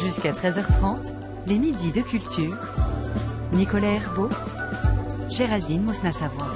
Jusqu'à 13h30, les midis de culture. Nicolas Herbeau, Géraldine Mosna-Savoie.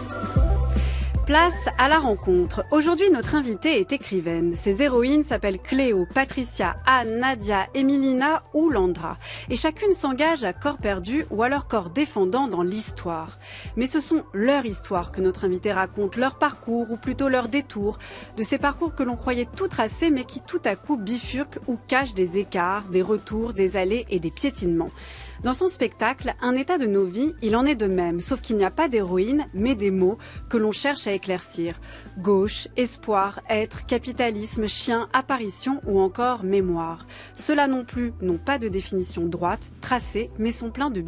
Place à la rencontre. Aujourd'hui, notre invitée est écrivaine. Ses héroïnes s'appellent Cléo, Patricia, Anne, Nadia, Emilina ou Landra. Et chacune s'engage à corps perdu ou alors corps défendant dans l'histoire. Mais ce sont leurs histoires que notre invitée raconte, leur parcours ou plutôt leur détour. De ces parcours que l'on croyait tout tracés mais qui tout à coup bifurquent ou cachent des écarts, des retours, des allées et des piétinements. Dans son spectacle, Un état de nos vies, il en est de même, sauf qu'il n'y a pas d'héroïne, mais des mots que l'on cherche à éclaircir. Gauche, espoir, être, capitalisme, chien, apparition ou encore mémoire. Ceux-là non plus n'ont pas de définition droite, tracée, mais sont pleins de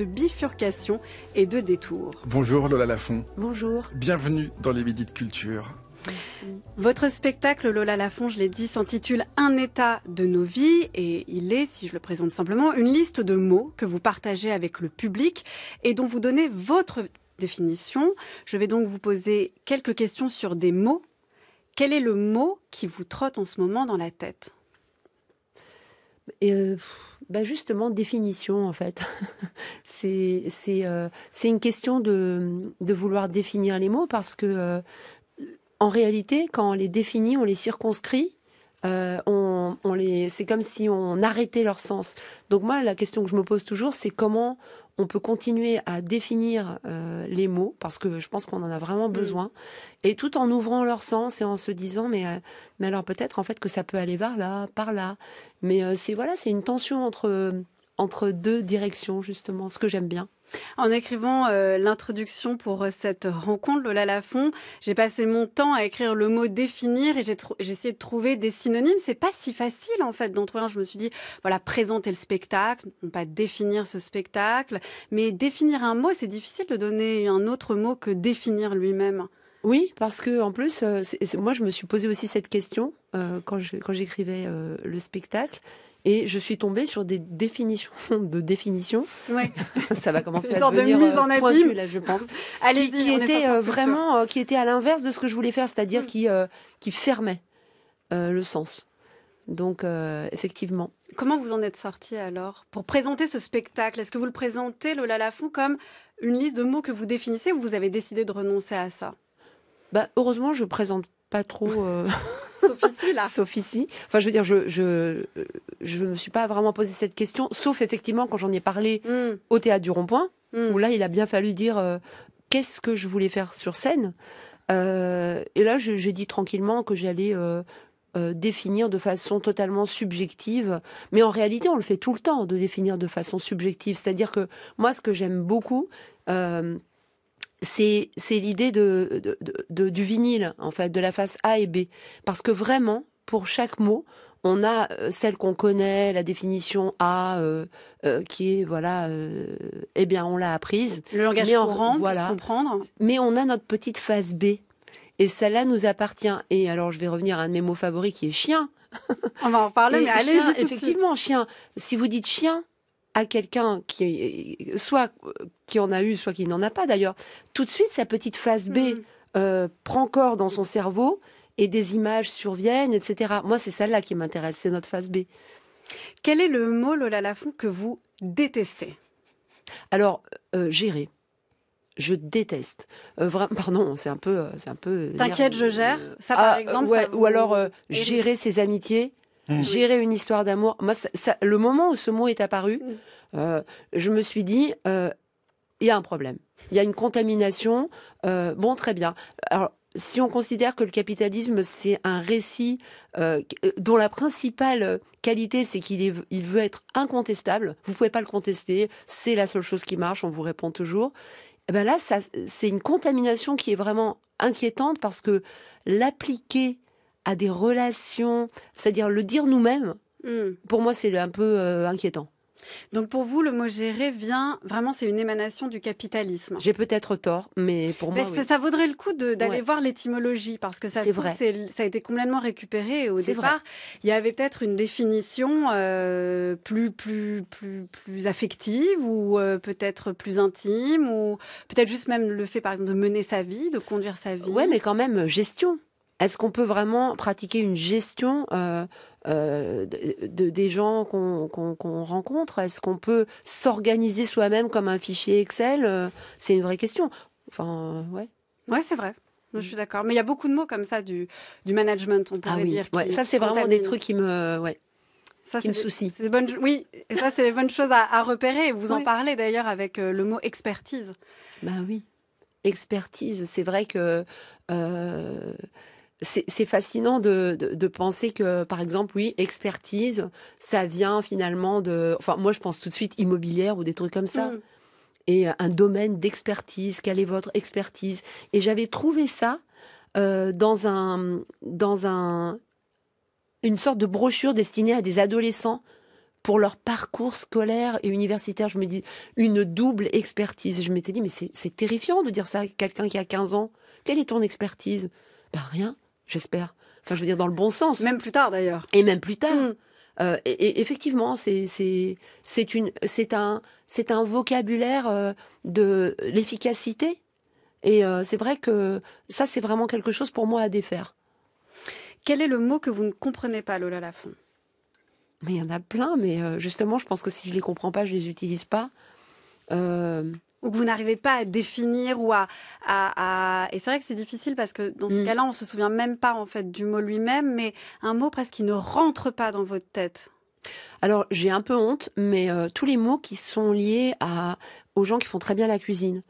bifurcations et de détours. Bonjour Lola Lafont. Bonjour. Bienvenue dans les Midis de Culture. Merci. Votre spectacle, Lola Lafont, je l'ai dit, s'intitule Un état de nos vies et il est, si je le présente simplement, une liste de mots que vous partagez avec le public et dont vous donnez votre définition. Je vais donc vous poser quelques questions sur des mots. Quel est le mot qui vous trotte en ce moment dans la tête ? Justement, définition, en fait. c'est une question de vouloir définir les mots parce que en réalité, quand on les définit, on les circonscrit, c'est comme si on arrêtait leur sens. Donc moi, la question que je me pose toujours, c'est comment on peut continuer à définir les mots, parce que je pense qu'on en a vraiment besoin, et tout en ouvrant leur sens et en se disant, mais alors peut-être en fait que ça peut aller vers là, par là. Mais c'est une tension entre deux directions, justement, ce que j'aime bien. En écrivant l'introduction pour cette rencontre, Lola Lafont, j'ai passé mon temps à écrire le mot définir et j'ai essayé de trouver des synonymes. C'est pas si facile en fait d'en trouver un. Je me suis dit, voilà, présenter le spectacle, non pas définir ce spectacle, mais définir un mot, c'est difficile de donner un autre mot que définir lui-même. Oui, parce que en plus, moi je me suis posé aussi cette question quand j'écrivais le spectacle. Et je suis tombée sur des définitions de définitions. Ouais. Ça va commencer à devenir mise en abîme. Pointu, là, je pense. Allez-y, qui était vraiment, qui était à l'inverse de ce que je voulais faire, c'est-à-dire qui fermait le sens. Donc, effectivement. Comment vous en êtes sortie alors pour présenter ce spectacle ? Est-ce que vous le présentez, Lola Lafont, comme une liste de mots que vous définissez ou vous avez décidé de renoncer à ça ? Heureusement, je présente pas trop. Sauf ici, là. Sauf ici. Enfin, je veux dire, je me suis pas vraiment posé cette question, sauf effectivement quand j'en ai parlé au Théâtre du Rond-Point, où là, il a bien fallu dire qu'est-ce que je voulais faire sur scène. Et là, j'ai dit tranquillement que j'allais définir de façon totalement subjective. Mais en réalité, on le fait tout le temps, de définir de façon subjective. C'est-à-dire que moi, ce que j'aime beaucoup... c'est l'idée du vinyle, en fait, de la face A et B. Parce que vraiment, pour chaque mot, on a celle qu'on connaît, la définition A, qui est, on l'a apprise. Le langage courant, pour se comprendre. Mais on a notre petite face B. Et celle-là nous appartient. Et alors, je vais revenir à un de mes mots favoris, qui est chien. On va en parler, mais allez-y tout de suite. Effectivement, chien. Si vous dites chien à quelqu'un soit qui en a eu, soit qui n'en a pas d'ailleurs, tout de suite, sa petite face B prend corps dans son cerveau et des images surviennent, etc. Moi, c'est celle-là qui m'intéresse, c'est notre face B. Quel est le mot, Lola Lafont, que vous détestez ? Alors, gérer. Je déteste. Pardon, c'est un peu. T'inquiète, je gère. Ça, par exemple. Ouais, ça vous... Ou alors gérer ses amitiés. Gérer une histoire d'amour. Moi, le moment où ce mot est apparu, je me suis dit, il y a un problème. Il y a une contamination. Bon, très bien. Alors, si on considère que le capitalisme, c'est un récit dont la principale qualité, c'est qu'il veut être incontestable, vous ne pouvez pas le contester, c'est la seule chose qui marche, on vous répond toujours. Et ben là, c'est une contamination qui est vraiment inquiétante parce que l'appliquer à des relations, c'est-à-dire le dire nous-mêmes, pour moi, c'est un peu inquiétant. Donc pour vous, le mot gérer vient, vraiment, c'est une émanation du capitalisme. J'ai peut-être tort, mais pour moi, oui. Ça vaudrait le coup d'aller voir l'étymologie, parce que ça se trouve, ça a été complètement récupéré. Et au départ, il y avait peut-être une définition plus affective, ou peut-être plus intime, ou peut-être juste même le fait, par exemple, de mener sa vie, de conduire sa vie. Ouais, mais quand même, gestion. est-ce qu'on peut vraiment pratiquer une gestion des gens qu'on rencontre? Est-ce qu'on peut s'organiser soi-même comme un fichier Excel? C'est une vraie question. Enfin, ouais. Ouais, c'est vrai. Je suis d'accord. Mais il y a beaucoup de mots comme ça du management, on pourrait dire. Ouais, ça, c'est vraiment des trucs qui me soucient. Oui, et ça, c'est des bonnes choses à repérer. Vous en parlez d'ailleurs avec le mot expertise. Bah oui, expertise. C'est vrai que c'est fascinant de penser que, par exemple, oui, expertise, ça vient finalement de... Enfin, moi, je pense tout de suite immobilière ou des trucs comme ça. Et un domaine d'expertise, quelle est votre expertise? Et j'avais trouvé ça dans une sorte de brochure destinée à des adolescents pour leur parcours scolaire et universitaire. Je me dis, une double expertise. Je m'étais dit, mais c'est terrifiant de dire ça à quelqu'un qui a 15 ans. Quelle est ton expertise? Ben rien, j'espère. Enfin, je veux dire, dans le bon sens. Même plus tard, d'ailleurs. Et même plus tard. Et effectivement, c'est un vocabulaire de l'efficacité. Et c'est vrai que ça, c'est vraiment quelque chose pour moi à défaire. Quel est le mot que vous ne comprenez pas, Lola Lafont? Mais il y en a plein, mais justement, je pense que si je les comprends pas, je les utilise pas. Ou que vous n'arrivez pas à définir ou Et c'est vrai que c'est difficile parce que dans ces cas-là, on se souvient même pas en fait du mot lui-même, mais un mot presque qui ne rentre pas dans votre tête. Alors, j'ai un peu honte, mais tous les mots qui sont liés aux gens qui font très bien la cuisine.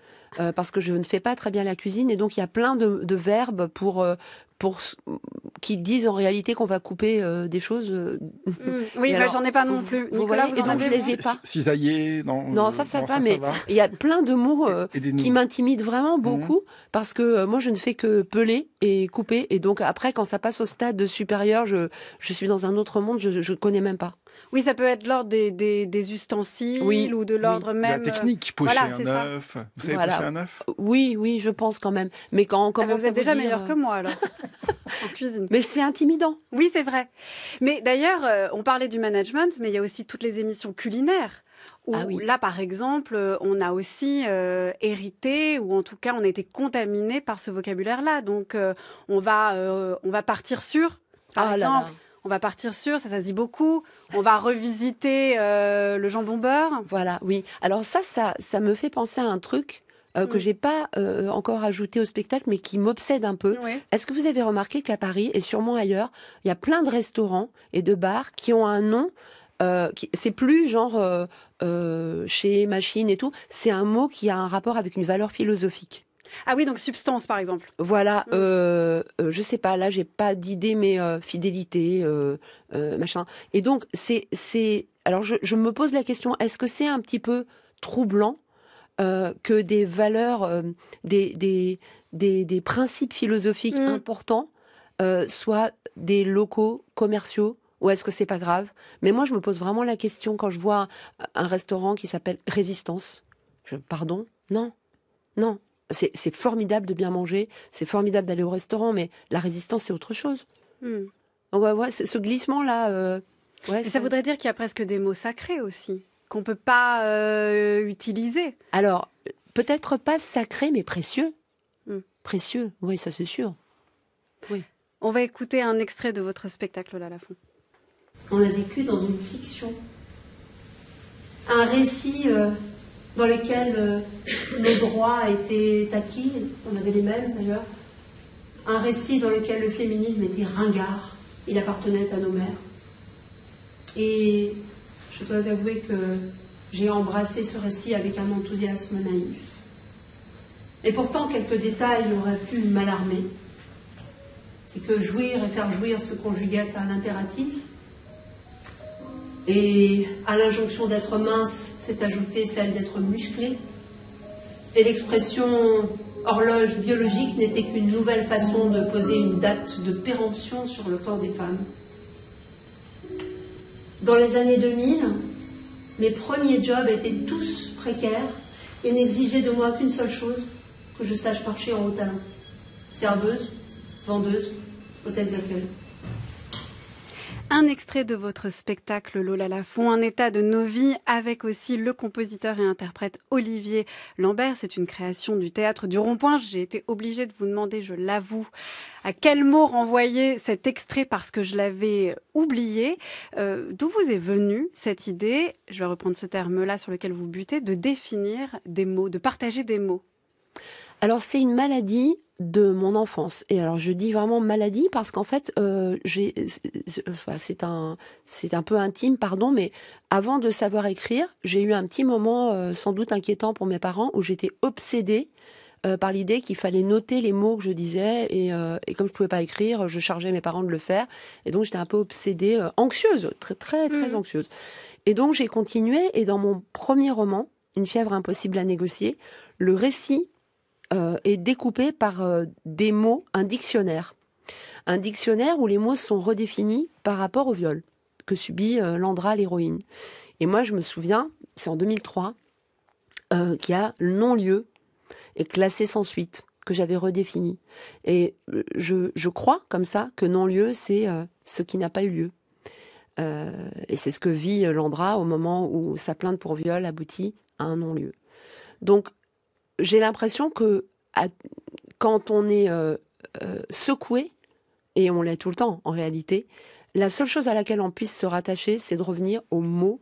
Parce que je ne fais pas très bien la cuisine, et donc il y a plein de verbes qui disent en réalité qu'on va couper des choses. Oui, bah, j'en ai pas non plus. Nicolas, et donc je les ai pas. Cisailler, non, ça va, mais il y a plein de mots qui m'intimident vraiment beaucoup, parce que moi je ne fais que peler et couper, et donc après quand ça passe au stade supérieur, je suis dans un autre monde, je connais même pas. Oui, ça peut être l'ordre des ustensiles ou de l'ordre même. La technique, pocher un œuf. Vous savez pocher un œuf? Oui, je pense quand même. Mais quand on commence vous êtes déjà meilleur que moi alors. En cuisine. Mais c'est intimidant. Oui, c'est vrai. Mais d'ailleurs, on parlait du management, mais il y a aussi toutes les émissions culinaires. Où là, par exemple, on a aussi hérité, ou en tout cas, on a été contaminé par ce vocabulaire-là. Donc, on va partir sur, par exemple. On va partir sur, ça se dit beaucoup. On va revisiter le jambon beurre. Voilà, oui. Alors ça me fait penser à un truc que j'ai pas encore ajouté au spectacle, mais qui m'obsède un peu. Oui. Est-ce que vous avez remarqué qu'à Paris, et sûrement ailleurs, il y a plein de restaurants et de bars qui ont un nom, c'est plus genre chez machine et tout, c'est un mot qui a un rapport avec une valeur philosophique. Ah oui, donc substance, par exemple. Voilà, je sais pas, là, j'ai pas d'idée, mais fidélité, machin. Et donc, alors, je me pose la question, est-ce que c'est un petit peu troublant que des valeurs, des principes philosophiques importants soient des locaux commerciaux, ou est-ce que c'est pas grave? Mais moi, je me pose vraiment la question quand je vois un restaurant qui s'appelle Résistance. Pardon? Non. C'est formidable de bien manger, c'est formidable d'aller au restaurant, mais la résistance, c'est autre chose. Ouais, ce glissement-là... Et ça voudrait dire qu'il y a presque des mots sacrés aussi, qu'on ne peut pas utiliser. Alors, peut-être pas sacrés, mais précieux. Précieux, oui, ça c'est sûr. Oui. On va écouter un extrait de votre spectacle, Lola Lafont. On a vécu dans une fiction, un récit... dans lesquels le droit a été acquis, on avait les mêmes d'ailleurs, un récit dans lequel le féminisme était ringard, il appartenait à nos mères. Et je dois avouer que j'ai embrassé ce récit avec un enthousiasme naïf. Et pourtant, quelques détails auraient pu m'alarmer. C'est que jouir et faire jouir se conjuguent à l'impératif. Et à l'injonction d'être mince, s'est ajoutée celle d'être musclé. Et l'expression horloge biologique n'était qu'une nouvelle façon de poser une date de péremption sur le corps des femmes. Dans les années 2000, mes premiers jobs étaient tous précaires et n'exigeaient de moi qu'une seule chose, que je sache marcher en haut talon. Serveuse, vendeuse, hôtesse d'accueil. Un extrait de votre spectacle Lola Lafont, un état de nos vies, avec aussi le compositeur et interprète Olivier Lambert. C'est une création du Théâtre du Rond-Point. J'ai été obligée de vous demander, je l'avoue, à quel mot renvoyer cet extrait parce que je l'avais oublié. D'où vous est venue cette idée, je vais reprendre ce terme-là sur lequel vous butez, de définir des mots, de partager des mots? Alors, c'est une maladie de mon enfance. Et alors, je dis vraiment maladie parce qu'en fait, c'est un peu intime, pardon, mais avant de savoir écrire, j'ai eu un petit moment sans doute inquiétant pour mes parents où j'étais obsédée par l'idée qu'il fallait noter les mots que je disais et comme je pouvais pas écrire, je chargeais mes parents de le faire. Et donc, j'étais un peu obsédée, anxieuse, très anxieuse. Et donc, j'ai continué et dans mon premier roman, Une fièvre impossible à négocier, le récit est découpé par des mots, un dictionnaire où les mots sont redéfinis par rapport au viol que subit Landra, l'héroïne. Et moi, je me souviens, c'est en 2003, qu'il y a le non-lieu est classé sans suite, que j'avais redéfini. Et je crois, comme ça, que non-lieu, c'est ce qui n'a pas eu lieu. Et c'est ce que vit Landra au moment où sa plainte pour viol aboutit à un non-lieu. Donc, j'ai l'impression que quand on est secoué, et on l'est tout le temps en réalité, la seule chose à laquelle on puisse se rattacher, c'est de revenir aux mots,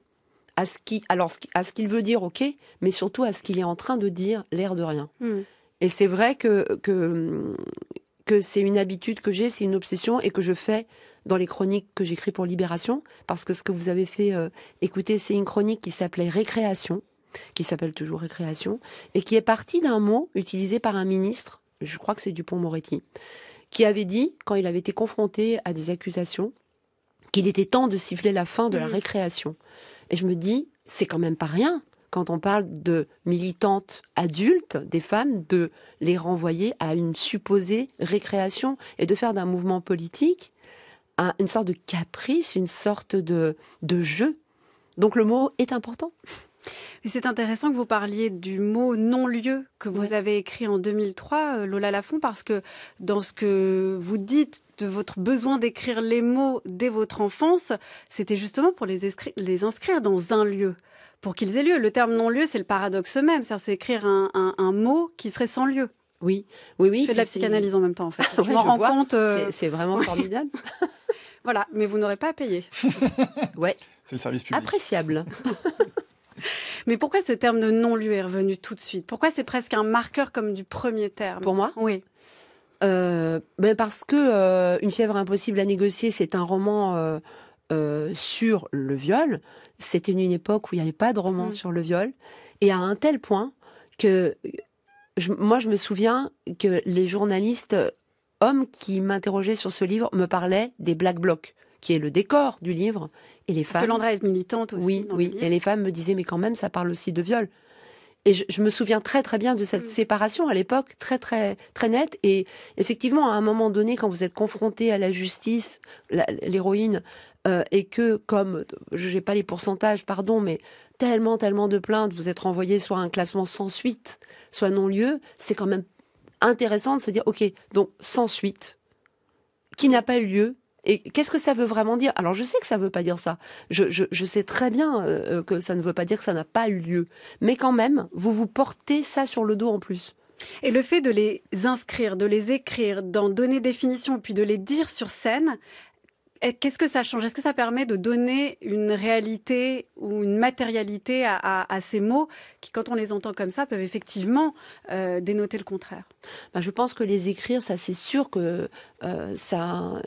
à ce qu'il veut dire, ok, mais surtout à ce qu'il est en train de dire, l'air de rien. Et c'est vrai que c'est une habitude que j'ai, c'est une obsession, et que je fais dans les chroniques que j'écris pour Libération, parce que ce que vous avez fait écouter, c'est une chronique qui s'appelait Récréation, qui s'appelle toujours Récréation, et qui est partie d'un mot utilisé par un ministre, je crois que c'est Dupond-Moretti, qui avait dit, quand il avait été confronté à des accusations, qu'il était temps de siffler la fin de la récréation. Et je me dis, c'est quand même pas rien, quand on parle de militantes adultes, des femmes, de les renvoyer à une supposée récréation, et de faire d'un mouvement politique une sorte de caprice, une sorte de jeu. Donc le mot est important. Et c'est intéressant que vous parliez du mot non-lieu que vous avez écrit en 2003, Lola Lafont, parce que dans ce que vous dites de votre besoin d'écrire les mots dès votre enfance, c'était justement pour les inscrire dans un lieu, pour qu'ils aient lieu. Le terme non-lieu, c'est le paradoxe même, c'est écrire un mot qui serait sans lieu. Oui. Je fais de la psychanalyse en même temps, en fait. Je m'en rends compte. C'est vraiment formidable. Voilà, mais vous n'aurez pas à payer. Ouais. C'est le service public. Appréciable. Mais pourquoi ce terme de non-lieu est revenu tout de suite? Pourquoi c'est presque un marqueur comme du premier terme? Pour moi? Oui. Parce que Une fièvre impossible à négocier, c'est un roman sur le viol. C'était une époque où il n'y avait pas de roman sur le viol. Et à un tel point que moi, je me souviens que les journalistes hommes qui m'interrogeaient sur ce livre me parlaient des Black Blocs, qui est le décor du livre. Et les femmes... Parce que Landra est militante aussi. Oui. Et les femmes me disaient, mais quand même, ça parle aussi de viol. Et je me souviens très très bien de cette séparation à l'époque, très très très nette. Et effectivement, à un moment donné, quand vous êtes confronté à la justice, l'héroïne, et que, comme, je n'ai pas les pourcentages, pardon, mais tellement de plaintes, vous êtes renvoyé soit à un classement sans suite, soit non-lieu, c'est quand même intéressant de se dire, ok, donc sans suite, qui n'a pas eu lieu. Et qu'est-ce que ça veut vraiment dire? Alors, je sais que ça ne veut pas dire ça. Je sais très bien que ça ne veut pas dire que ça n'a pas eu lieu. Mais quand même, vous portez ça sur le dos en plus. Et le fait de les inscrire, de les écrire, d'en donner définition, puis de les dire sur scène, qu'est-ce que ça change? Est-ce que ça permet de donner une réalité ou une matérialité à ces mots qui, quand on les entend comme ça, peuvent effectivement dénoter le contraire? Je pense que les écrire, ça c'est sûr que ça...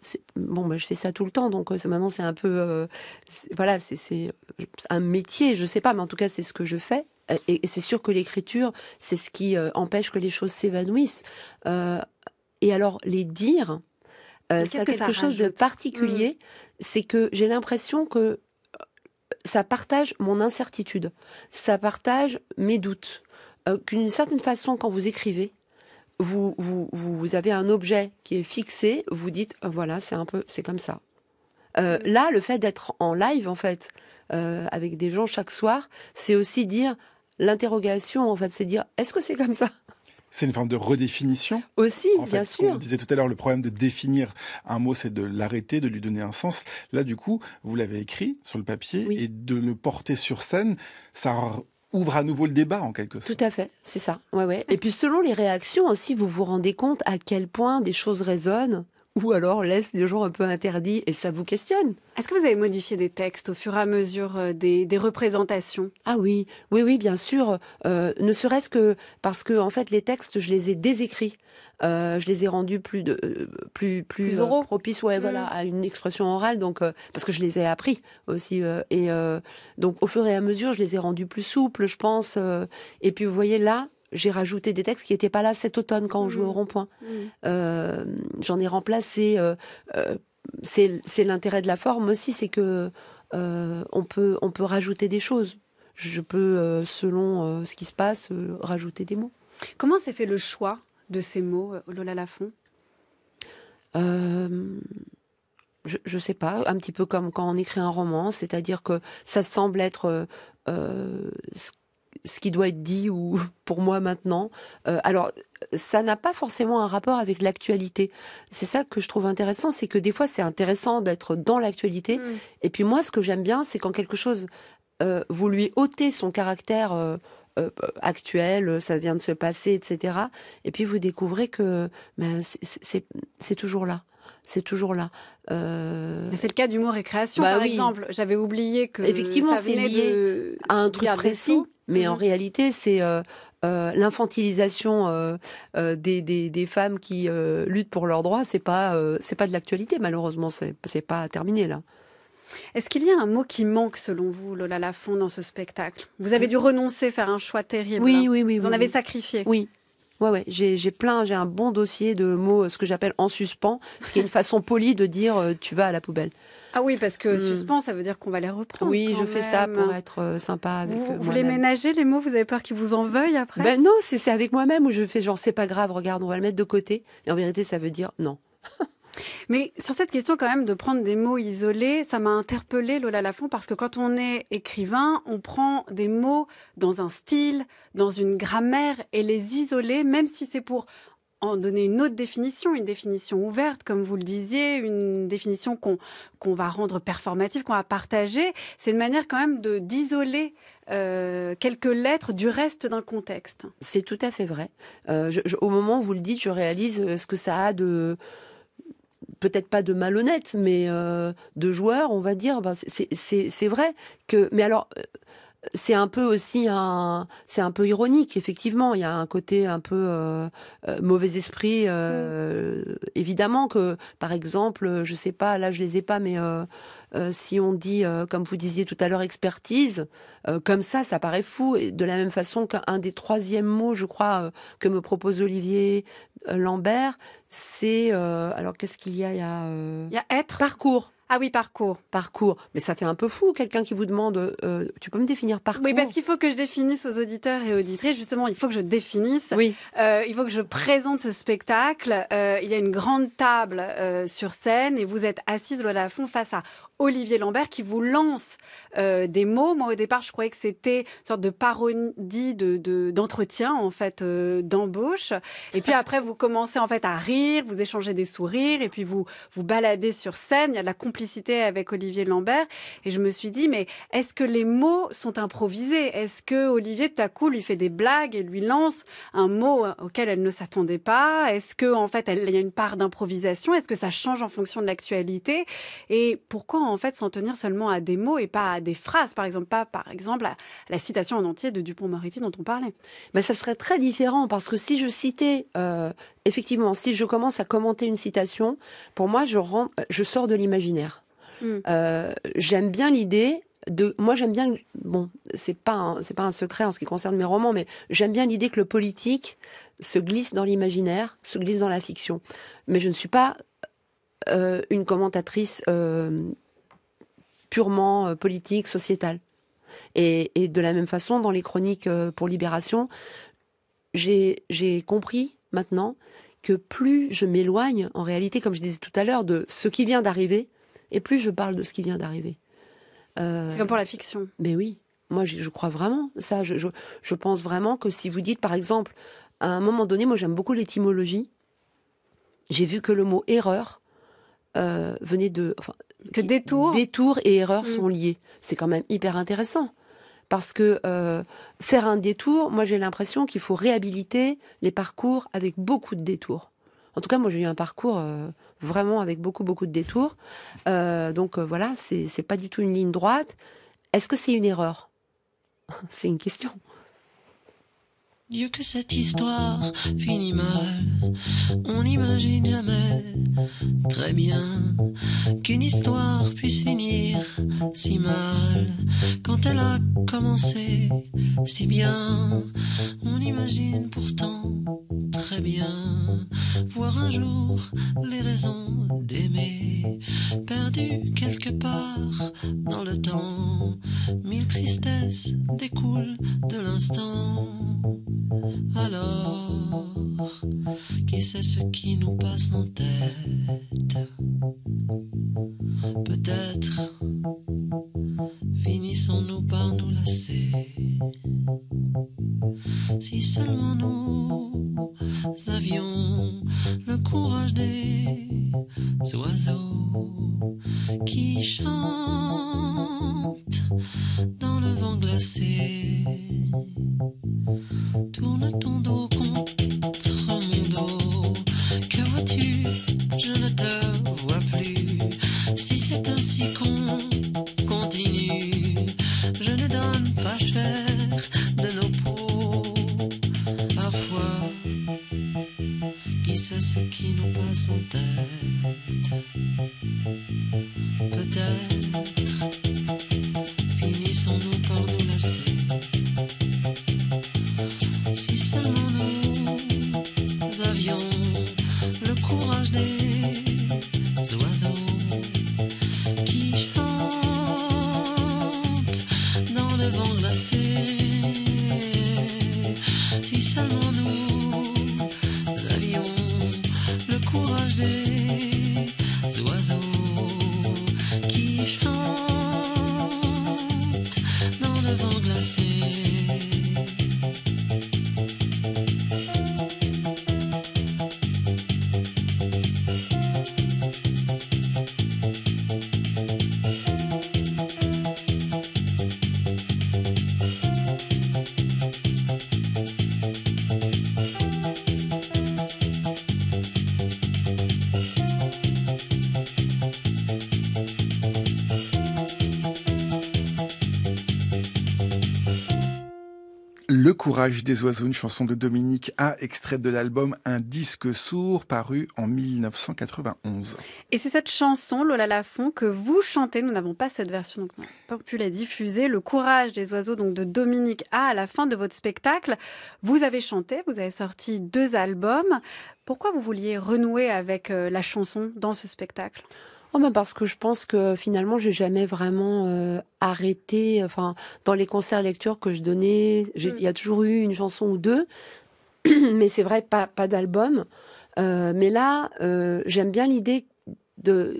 je fais ça tout le temps, donc maintenant c'est un peu... c'est un métier, je sais pas, mais en tout cas c'est ce que je fais. Et c'est sûr que l'écriture, c'est ce qui empêche que les choses s'évanouissent. Et alors, les dire... ça a quelque chose de particulier, c'est que j'ai l'impression que ça partage mon incertitude, ça partage mes doutes, qu'une certaine façon, quand vous écrivez, vous avez un objet qui est fixé, vous dites, voilà, c'est comme ça. Là, le fait d'être en live, en fait, avec des gens chaque soir, c'est aussi dire, l'interrogation, en fait, c'est dire, est-ce que c'est comme ça ? C'est une forme de redéfinition. Aussi, en fait, bien sûr. On disait tout à l'heure, le problème de définir un mot, c'est de l'arrêter, de lui donner un sens. Là, du coup, vous l'avez écrit sur le papier et de le porter sur scène, ça ouvre à nouveau le débat, en quelque sorte. Tout à fait, c'est ça. Ouais. Et puis, selon les réactions aussi, vous vous rendez compte à quel point des choses résonnent ou alors laissent les gens un peu interdits et ça vous questionne. Est-ce que vous avez modifié des textes au fur et à mesure des représentations ? Ah oui, bien sûr. Ne serait-ce que parce que en fait, les textes, je les ai désécrits. Je les ai rendus plus propices, voilà, à une expression orale. Donc, parce que je les ai appris aussi. Donc, au fur et à mesure, je les ai rendus plus souples, je pense. Et puis, vous voyez là. J'ai rajouté des textes qui n'étaient pas là cet automne quand on jouait au rond-point. J'en ai remplacé. C'est l'intérêt de la forme aussi, c'est que on peut rajouter des choses. Je peux, selon ce qui se passe, rajouter des mots. Comment s'est fait le choix de ces mots, Lola Lafont ? Je sais pas, un petit peu comme quand on écrit un roman, c'est-à-dire que ça semble être ce qui doit être dit ou pour moi maintenant. Alors, ça n'a pas forcément un rapport avec l'actualité. C'est ça que je trouve intéressant, c'est que des fois, c'est intéressant d'être dans l'actualité. Et puis moi, ce que j'aime bien, c'est quand quelque chose, vous lui ôtez son caractère actuel, ça vient de se passer, etc. Et puis vous découvrez que c'est toujours là. C'est toujours là. Mais c'est le cas d'humour et création, par exemple. J'avais oublié que effectivement, ça venait c'est lié à un truc précis, mais en réalité, c'est l'infantilisation des femmes qui luttent pour leurs droits. C'est pas de l'actualité, malheureusement. C'est pas terminé là. Est-ce qu'il y a un mot qui manque, selon vous, Lola Lafont, dans ce spectacle ? Vous avez dû renoncer, faire un choix terrible. Oui. Vous en avez sacrifié. Oui. Ouais. J'ai un bon dossier de mots, ce que j'appelle en suspens, ce qui est une façon polie de dire tu vas à la poubelle. Ah oui, parce que suspens, ça veut dire qu'on va les reprendre. Oui, je fais ça pour être sympa avec moi-même. Vous les ménagez, les mots ? Vous avez peur qu'ils vous en veuillent après ? Ben non, c'est avec moi-même où je fais genre c'est pas grave, regarde, on va le mettre de côté. Et en vérité, ça veut dire non. Mais sur cette question quand même de prendre des mots isolés, ça m'a interpellée, Lola Lafont, parce que quand on est écrivain, on prend des mots dans un style, dans une grammaire, et les isoler, même si c'est pour en donner une autre définition, une définition ouverte, comme vous le disiez, une définition qu'on va rendre performative, qu'on va partager, c'est une manière quand même d'isoler quelques lettres du reste d'un contexte. C'est tout à fait vrai. Au moment où vous le dites, je réalise ce que ça a de... peut-être pas de malhonnête, mais de joueur, on va dire. C'est vrai que... Mais alors, c'est un peu aussi c'est un peu ironique, effectivement. Il y a un côté un peu mauvais esprit. Évidemment que, par exemple, je sais pas, là je les ai pas, mais si on dit, comme vous disiez tout à l'heure, expertise, comme ça paraît fou. Et de la même façon qu'un des troisièmes mots, je crois, que me propose Olivier Lambert, c'est... alors, qu'est-ce qu'il y a ? Il y a être. Parcours. Ah oui, parcours. Parcours. Mais ça fait un peu fou, quelqu'un qui vous demande tu peux me définir parcours ? Oui, parce qu'il faut que je définisse aux auditeurs et auditrices. Justement, il faut que je définisse. Oui. Il faut que je présente ce spectacle. Il y a une grande table sur scène et vous êtes assise, Lola Lafont, face à Olivier Lambert qui vous lance des mots. Moi, au départ, je croyais que c'était une sorte de parodie d'entretien, en fait, d'embauche. Et puis après, vous commencez en fait à rire, vous échangez des sourires et puis vous baladez sur scène. Il y a de la complicité avec Olivier Lambert. Et je me suis dit, mais est-ce que les mots sont improvisés ? Est-ce que Olivier, tout à coup, lui fait des blagues et lui lance un mot auquel elle ne s'attendait pas ? Est-ce que, en fait, il y a une part d'improvisation ? Est-ce que ça change en fonction de l'actualité ? Et pourquoi, en fait, s'en tenir seulement à des mots et pas à des phrases, par exemple, pas, par exemple, à la citation en entier de Dupond-Moretti dont on parlait ? Ben, ça serait très différent parce que si je citais, effectivement, si je commence à commenter une citation, pour moi, je sors de l'imaginaire. J'aime bien l'idée moi j'aime bien, bon, c'est pas un secret en ce qui concerne mes romans, mais j'aime bien l'idée que le politique se glisse dans l'imaginaire, se glisse dans la fiction. Mais je ne suis pas une commentatrice purement politique, sociétale. Et de la même façon, dans les chroniques pour Libération, j'ai compris maintenant que plus je m'éloigne, en réalité, comme je disais tout à l'heure, de ce qui vient d'arriver, et plus je parle de ce qui vient d'arriver. C'est comme pour la fiction. Mais oui, moi je crois vraiment ça. Je pense vraiment que si vous dites, par exemple, à un moment donné, moi j'aime beaucoup l'étymologie. J'ai vu que le mot erreur venait de... Que détour. Détour et erreur sont liés. C'est quand même hyper intéressant. Parce que faire un détour, moi j'ai l'impression qu'il faut réhabiliter les parcours avec beaucoup de détours. En tout cas, moi j'ai eu un parcours vraiment avec beaucoup de détours. Donc voilà, c'est pas du tout une ligne droite. Est-ce que c'est une erreur ? C'est une question. Dieu que cette histoire finit mal, on n'imagine jamais très bien qu'une histoire puisse finir si mal. Quand elle a commencé si bien, on imagine pourtant très bien voir un jour les raisons d'aimer perdues quelque part dans le temps. Mille tristesses découlent de l'instant. Alors, qui sait ce qui nous passe en tête? Peut-être finissons-nous par nous lasser. Si seulement nous avions le courage des oiseaux qui chantent dans le vent glacé. Tourne ton dos contre mon dos. Que vois-tu? Je ne te vois plus. Si c'est ainsi qu'on continue, je ne donne pas cher de nos peaux. Parfois, qui sait ce qui nous passe en tête? Peut-être finissons-nous par nous lasser. Si seulement nous avions le courage des oiseaux qui chantent dans le vent glacé. Si seulement nous avions le courage des oiseaux qui chantent dans le vent glacé. Le courage des oiseaux, une chanson de Dominique A, extraite de l'album Un disque sourd, paru en 1991. Et c'est cette chanson, Lola Lafont, que vous chantez. Nous n'avons pas cette version, donc on n'a pas pu la diffuser. Le courage des oiseaux, donc de Dominique A, à la fin de votre spectacle. Vous avez chanté, vous avez sorti 2 albums. Pourquoi vous vouliez renouer avec la chanson dans ce spectacle ? Oh ben parce que je pense que finalement j'ai jamais vraiment arrêté. Enfin, dans les concerts lectures que je donnais, il y a toujours eu une chanson ou 2, mais c'est vrai pas d'album. Mais là, j'aime bien l'idée que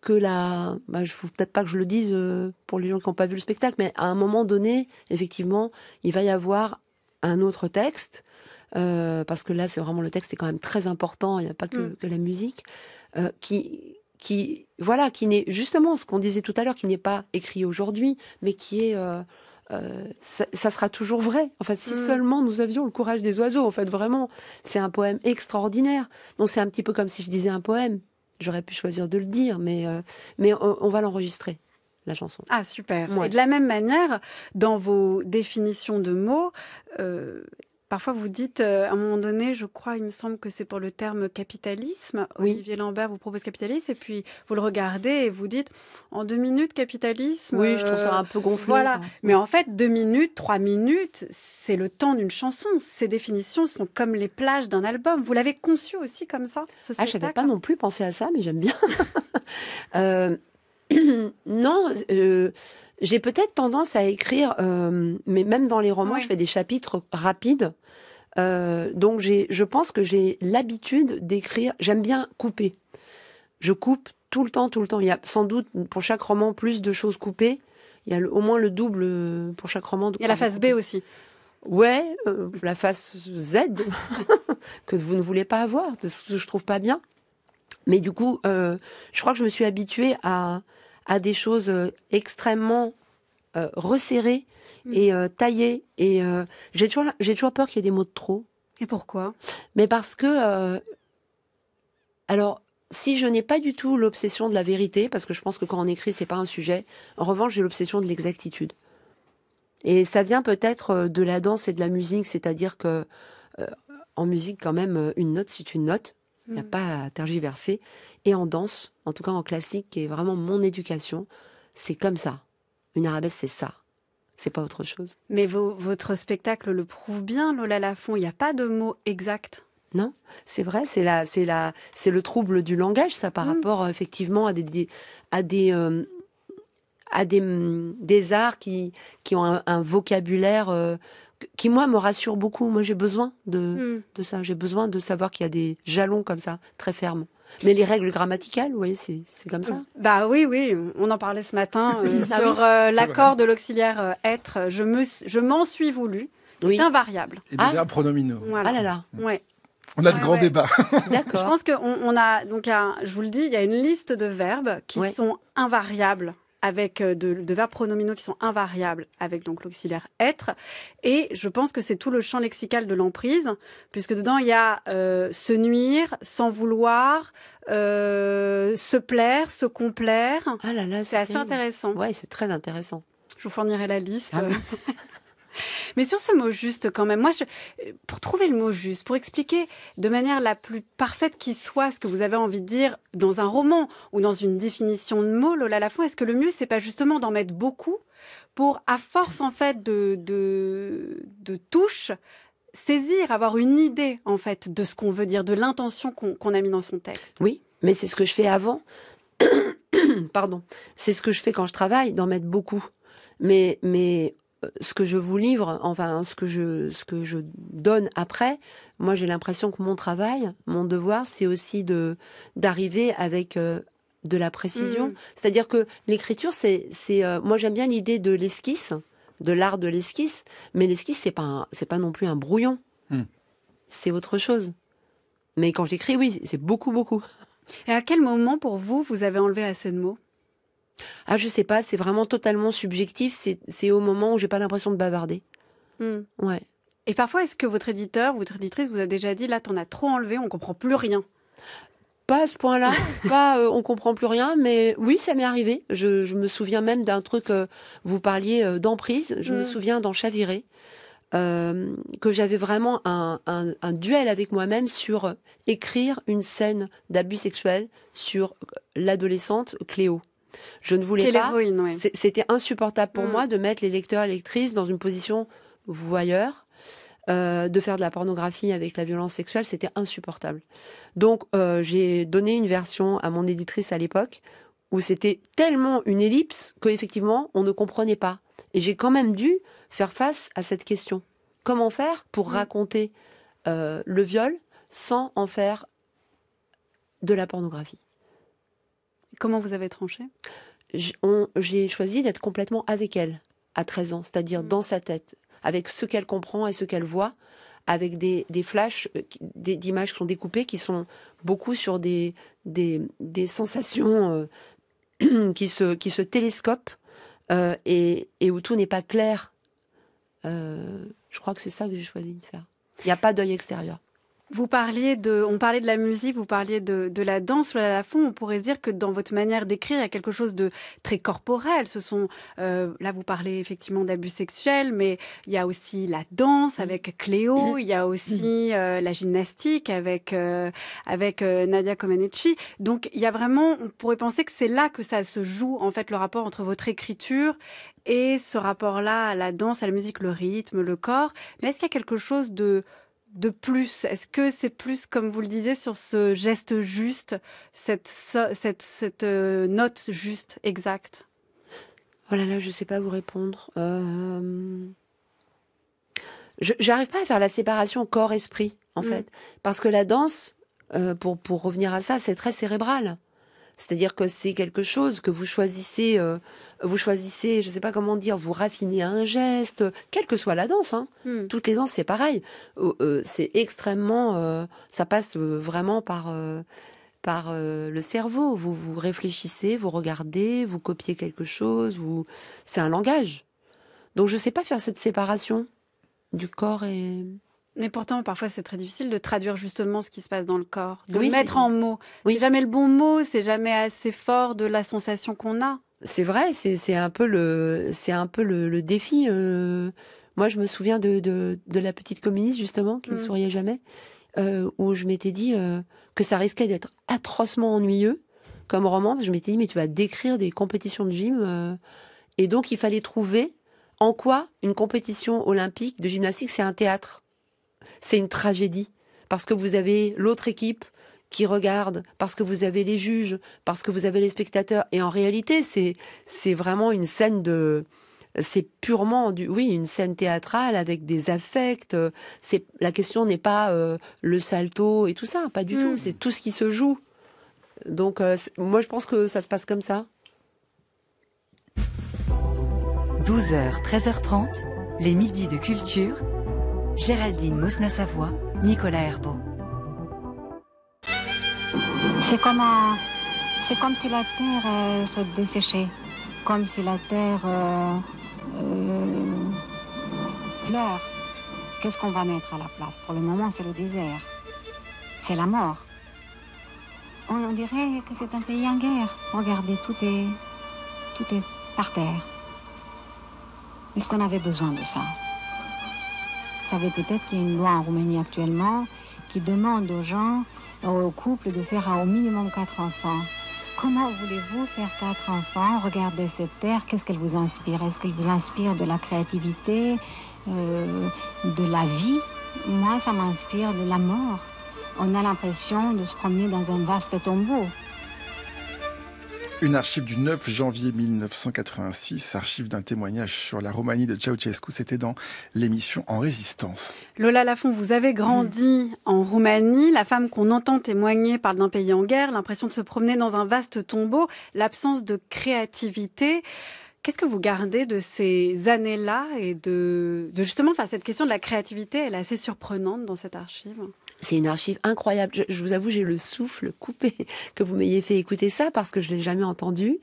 je faut peut-être pas que je le dise pour les gens qui n'ont pas vu le spectacle, mais à un moment donné, effectivement, il va y avoir un autre texte. Parce que là, c'est vraiment le texte est quand même très important. Il n'y a pas que la musique qui n'est justement ce qu'on disait tout à l'heure, qui n'est pas écrit aujourd'hui, mais qui est ça sera toujours vrai. En fait, si seulement nous avions le courage des oiseaux, en fait, vraiment, c'est un poème extraordinaire. Donc c'est un petit peu comme si je disais un poème. J'aurais pu choisir de le dire, mais on va l'enregistrer, la chanson. Ah, super. Ouais. Et de la même manière, dans vos définitions de mots, parfois vous dites, à un moment donné, je crois, il me semble que c'est pour le terme capitalisme. Oui. Olivier Lambert vous propose capitalisme, et puis vous le regardez et vous dites, en 2 minutes, capitalisme. Oui, je trouve ça un peu gonflé. Voilà. Mais en fait, 2 minutes, 3 minutes, c'est le temps d'une chanson. Ces définitions sont comme les plages d'un album. Vous l'avez conçu aussi comme ça, ce spectacle ? Je n'avais pas non plus pensé à ça, mais j'aime bien. Non, j'ai peut-être tendance à écrire, mais même dans les romans, je fais des chapitres rapides. Donc je pense que j'ai l'habitude d'écrire. J'aime bien couper. Je coupe tout le temps. Il y a sans doute pour chaque roman plus de choses coupées. Il y a au moins le double pour chaque roman. Il y a la phase B aussi. Ouais, la face Z que vous ne voulez pas avoir, de ce que je trouve pas bien. Mais du coup, je crois que je me suis habituée à des choses extrêmement resserrées et taillées. Et j'ai toujours peur qu'il y ait des mots de trop. Et pourquoi? Mais parce que, alors, si je n'ai pas du tout l'obsession de la vérité, parce que je pense que quand on écrit, c'est pas un sujet. En revanche, j'ai l'obsession de l'exactitude. Et ça vient peut-être de la danse et de la musique, c'est-à-dire que en musique, quand même, une note, c'est une note. Il n'y a pas à tergiverser. Et en danse, en tout cas en classique, qui est vraiment mon éducation, c'est comme ça. Une arabesque, c'est ça. C'est pas autre chose. Mais votre spectacle le prouve bien, Lola Lafont. Il n'y a pas de mots exacts. Non, c'est vrai, c'est le trouble du langage, ça, par rapport effectivement à des arts qui ont un vocabulaire qui, moi, me rassure beaucoup. Moi, j'ai besoin de ça. J'ai besoin de savoir qu'il y a des jalons comme ça, très fermes. Mais les règles grammaticales, vous voyez, c'est comme ça. Bah oui, on en parlait ce matin sur l'accord de l'auxiliaire être. Je m'en suis voulu. Oui. C'est invariable. Et des verbes pronominaux. Voilà. Ah là là. Ouais. On a de grands débats. D'accord. Je pense qu'on a, donc, je vous le dis, il y a une liste de verbes qui sont invariables, avec de verbes pronominaux qui sont invariables avec donc l'auxiliaire être. Et je pense que c'est tout le champ lexical de l'emprise, puisque dedans il y a se nuire, s'en vouloir, se plaire, se complaire. Ah là là, c'est assez terrible. intéressant. Ouais, c'est très intéressant. Je vous fournirai la liste. Ah oui. Mais sur ce mot juste, quand même, moi, pour trouver le mot juste, pour expliquer de manière la plus parfaite qui soit ce que vous avez envie de dire dans un roman ou dans une définition de mots, Lola Lafont, est-ce que le mieux, c'est pas justement d'en mettre beaucoup pour, à force, en fait, de touches, saisir, avoir une idée, en fait, de ce qu'on veut dire, de l'intention qu'on a mis dans son texte? Oui, mais c'est ce que je fais avant. Pardon. C'est ce que je fais quand je travaille, d'en mettre beaucoup. Mais ce que je vous livre, enfin ce que je donne après, moi j'ai l'impression que mon travail, mon devoir, c'est aussi d'arriver avec de la précision. C'est-à-dire que l'écriture, c'est moi j'aime bien l'idée de l'esquisse, de l'art de l'esquisse, mais l'esquisse c'est pas non plus un brouillon, c'est autre chose. Mais quand j'écris, oui, c'est beaucoup. Et à quel moment pour vous avez enlevé assez de mots? Ah, je sais pas, c'est vraiment totalement subjectif. C'est au moment où j'ai pas l'impression de bavarder. Ouais. Et parfois, est-ce que votre éditeur ou votre éditrice vous a déjà dit, là, t'en as trop enlevé, on comprend plus rien? Pas à ce point-là, on comprend plus rien, mais oui, ça m'est arrivé. Je me souviens même d'un truc, vous parliez d'emprise, je me souviens dans Chaviré, que j'avais vraiment un duel avec moi-même sur écrire une scène d'abus sexuel sur l'adolescente Cléo. Je ne voulais pas. L'héroïne, ouais. C'était insupportable pour moi de mettre les lecteurs et lectrices dans une position voyeur, de faire de la pornographie avec la violence sexuelle, c'était insupportable. Donc j'ai donné une version à mon éditrice à l'époque où c'était tellement une ellipse qu'effectivement on ne comprenait pas. Et j'ai quand même dû faire face à cette question. Comment faire pour raconter le viol sans en faire de la pornographie? Comment vous avez tranché? J'ai choisi d'être complètement avec elle à 13 ans, c'est-à-dire dans sa tête, avec ce qu'elle comprend et ce qu'elle voit, avec des flashs d'images qui sont découpées, qui sont beaucoup sur des sensations qui se télescopent et où tout n'est pas clair. Je crois que c'est ça que j'ai choisi de faire. Il n'y a pas d'œil extérieur. On parlait de la musique, vous parliez de la danse, Lola Lafont. On pourrait se dire que dans votre manière d'écrire, il y a quelque chose de très corporel. Ce sont, là, vous parlez effectivement d'abus sexuels, mais il y a aussi la danse avec Cléo, il y a aussi la gymnastique avec Nadia Comaneci. Donc, il y a vraiment, on pourrait penser que c'est là que ça se joue, en fait, le rapport entre votre écriture et ce rapport-là à la danse, à la musique, le rythme, le corps. Mais est-ce qu'il y a quelque chose de plus? Est-ce que c'est plus, comme vous le disiez, sur ce geste juste, cette note juste, exacte? Oh là là, je ne sais pas vous répondre. J'arrive pas à faire la séparation corps-esprit, en fait. Parce que la danse, pour revenir à ça, c'est très cérébral. C'est-à-dire que c'est quelque chose que vous choisissez, je sais pas comment dire, vous raffinez un geste, quelle que soit la danse. Toutes les danses, c'est pareil. C'est extrêmement, ça passe vraiment par le cerveau. Vous réfléchissez, vous regardez, vous copiez quelque chose. C'est un langage. Donc je sais pas faire cette séparation du corps et... Mais pourtant, parfois, c'est très difficile de traduire justement ce qui se passe dans le corps, de Oui, le mettre en mots. Oui. C'est jamais le bon mot, c'est jamais assez fort de la sensation qu'on a. C'est vrai, c'est un peu le défi. Moi, je me souviens de la petite communiste, justement, qui ne souriait jamais, où je m'étais dit que ça risquait d'être atrocement ennuyeux comme roman. Je m'étais dit, mais tu vas décrire des compétitions de gym. Et donc, il fallait trouver en quoi une compétition olympique de gymnastique, c'est un théâtre. C'est une tragédie. Parce que vous avez l'autre équipe qui regarde, parce que vous avez les juges, parce que vous avez les spectateurs. Et en réalité, c'est vraiment une scène c'est purement une scène théâtrale avec des affects. La question n'est pas le salto et tout ça, pas du tout. C'est tout ce qui se joue. Donc, moi, je pense que ça se passe comme ça. 12h, 13h30, les midis de culture. Géraldine Mosna-Savoie, Nicolas Herbeau. C'est comme si la terre se desséchait, comme si la terre pleure. Qu'est-ce qu'on va mettre à la place? Pour le moment, c'est le désert, c'est la mort. On dirait que c'est un pays en guerre. Regardez, tout est par terre. Est-ce qu'on avait besoin de ça? Vous savez peut-être qu'il y a une loi en Roumanie actuellement qui demande aux gens, aux couples, de faire au minimum 4 enfants. Comment voulez-vous faire 4 enfants? Regardez cette terre, qu'est-ce qu'elle vous inspire? Est-ce qu'elle vous inspire de la créativité, de la vie? Moi, ça m'inspire de la mort. On a l'impression de se promener dans un vaste tombeau. Une archive du 9 janvier 1986, archive d'un témoignage sur la Roumanie de Ceausescu. C'était dans l'émission En Résistance. Lola Lafont, vous avez grandi en Roumanie. La femme qu'on entend témoigner parle d'un pays en guerre, l'impression de se promener dans un vaste tombeau, l'absence de créativité. Qu'est-ce que vous gardez de ces années-là et de justement, cette question de la créativité, elle est assez surprenante dans cette archive. C'est une archive incroyable. Je vous avoue, j'ai le souffle coupé que vous m'ayez fait écouter ça parce que je l'ai jamais entendu.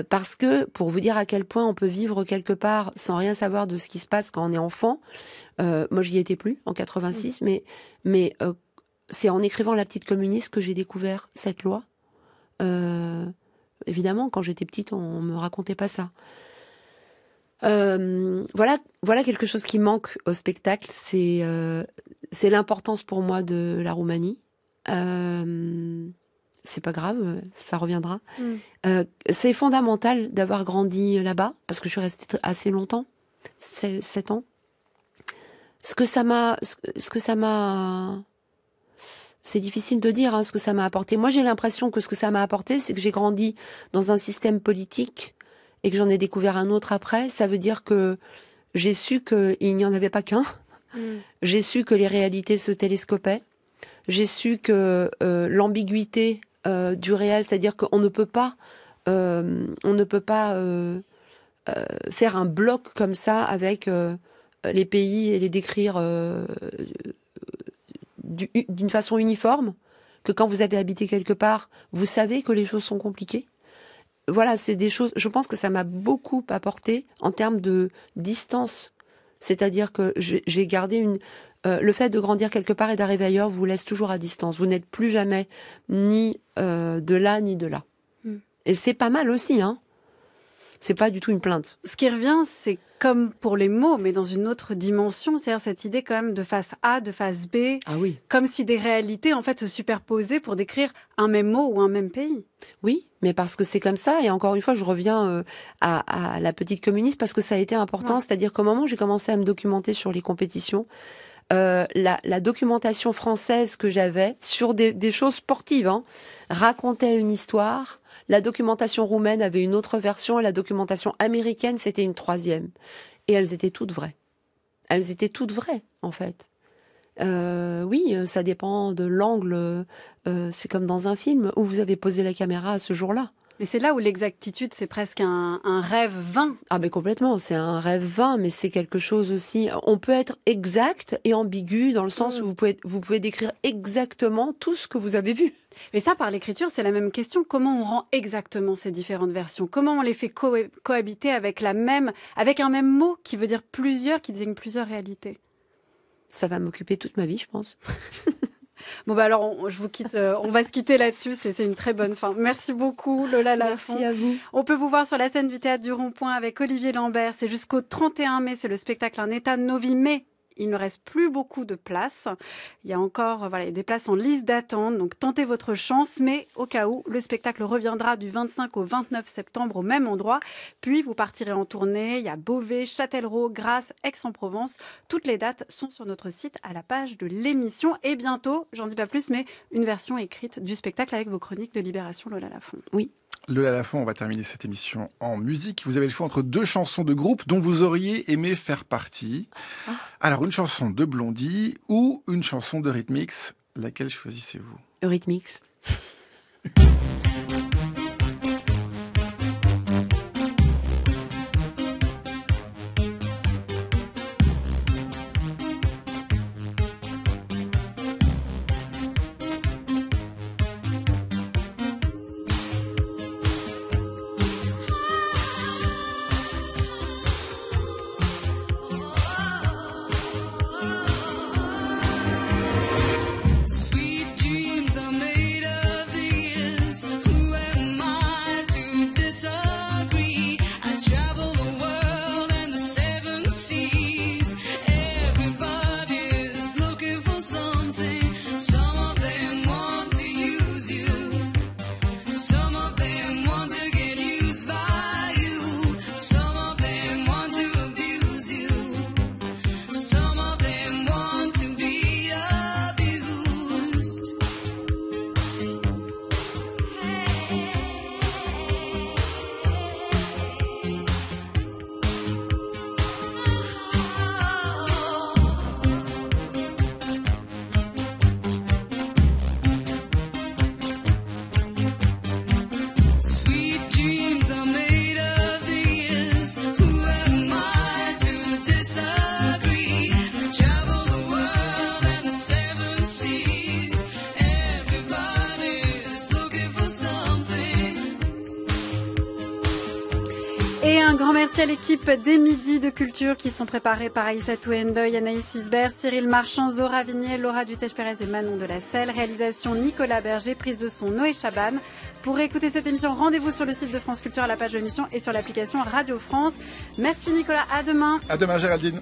Parce que, pour vous dire à quel point on peut vivre quelque part sans rien savoir de ce qui se passe quand on est enfant, moi j'y étais plus en 86, mais c'est en écrivant La Petite Communiste que j'ai découvert cette loi. Évidemment, quand j'étais petite, on me racontait pas ça. Voilà quelque chose qui manque au spectacle, c'est l'importance pour moi de la Roumanie. C'est pas grave, ça reviendra. C'est fondamental d'avoir grandi là-bas, parce que je suis restée assez longtemps, 7 ans. Ce que ça m'a... C'est difficile de dire ce que ça m'a apporté. Moi, j'ai l'impression que ce que ça m'a apporté, c'est que j'ai grandi dans un système politique et que j'en ai découvert un autre après. Ça veut dire que j'ai su qu'il n'y en avait pas qu'un. J'ai su que les réalités se télescopaient. J'ai su que l'ambiguïté du réel, c'est-à-dire qu'on ne peut pas, faire un bloc comme ça avec les pays et les décrire d'une façon uniforme, que quand vous avez habité quelque part, vous savez que les choses sont compliquées. Voilà, c'est des choses, je pense que ça m'a beaucoup apporté en termes de distance. C'est-à-dire que j'ai gardé le fait de grandir quelque part et d'arriver ailleurs vous laisse toujours à distance. Vous n'êtes plus jamais ni de là ni de là. Et c'est pas mal aussi, hein. C'est pas du tout une plainte. Ce qui revient, c'est comme pour les mots, mais dans une autre dimension, c'est-à-dire cette idée quand même de face A, de face B, comme si des réalités en fait se superposaient pour décrire un même mot ou un même pays. Oui, mais parce que c'est comme ça, et encore une fois, je reviens à La Petite Communiste, parce que ça a été important, c'est-à-dire qu'au moment où j'ai commencé à me documenter sur les compétitions, la documentation française que j'avais sur des choses sportives racontait une histoire. La documentation roumaine avait une autre version et la documentation américaine, c'était une troisième. Et elles étaient toutes vraies. Elles étaient toutes vraies, en fait. Oui, ça dépend de l'angle. C'est comme dans un film où vous avez posé la caméra à ce jour-là. Mais c'est là où l'exactitude, c'est presque un rêve vain. Ah mais complètement, c'est un rêve vain, mais c'est quelque chose aussi... On peut être exact et ambigu dans le sens où vous pouvez décrire exactement tout ce que vous avez vu. Mais ça, par l'écriture, c'est la même question. Comment on rend exactement ces différentes versions? Comment on les fait cohabiter avec un même mot qui veut dire plusieurs, qui désigne plusieurs réalités? Ça va m'occuper toute ma vie, je pense. Bon bah alors je vous quitte, on va se quitter là-dessus, c'est une très bonne fin. Merci beaucoup Lola Lafont. Merci à vous. On peut vous voir sur la scène du Théâtre du Rond-Point avec Olivier Lambert, c'est jusqu'au 31 mai, c'est le spectacle Un état de nos vies, mais il ne reste plus beaucoup de places. Il y a encore des places en liste d'attente, donc tentez votre chance, mais au cas où, le spectacle reviendra du 25 au 29 septembre au même endroit. Puis vous partirez en tournée, il y a Beauvais, Châtellerault, Grasse, Aix-en-Provence. Toutes les dates sont sur notre site à la page de l'émission. Et bientôt, j'en dis pas plus, mais une version écrite du spectacle avec vos chroniques de Libération, Lola Lafont. Oui. Lola Lafont, on va terminer cette émission en musique. Vous avez le choix entre 2 chansons de groupe dont vous auriez aimé faire partie. Alors, une chanson de Blondie ou une chanson de Rhythmix. Laquelle choisissez-vous? Eurythmics. Sweet dreams are made of these. Who am I to disagree? I travel the world and the 7 seas. Everybody's looking for something. Some of them want to use you. Some of them want to get used by you. Some of them want to abuse you. Some of them want to be abused. Sweet dreams are made of these. Who am I to disagree? I travel the world and the 7 seas. Everybody's looking for something. Et un grand merci à l'équipe des Midis de Culture qui sont préparés par Aïssatou Endoy, Anaïs Isbert, Cyril Marchand, Zora Vignier, Laura Dutèche-Pérez et Manon de la Selle. Réalisation Nicolas Berger, prise de son Noé Chaban. Pour écouter cette émission, rendez-vous sur le site de France Culture à la page de l'émission et sur l'application Radio France. Merci Nicolas, à demain. À demain Géraldine.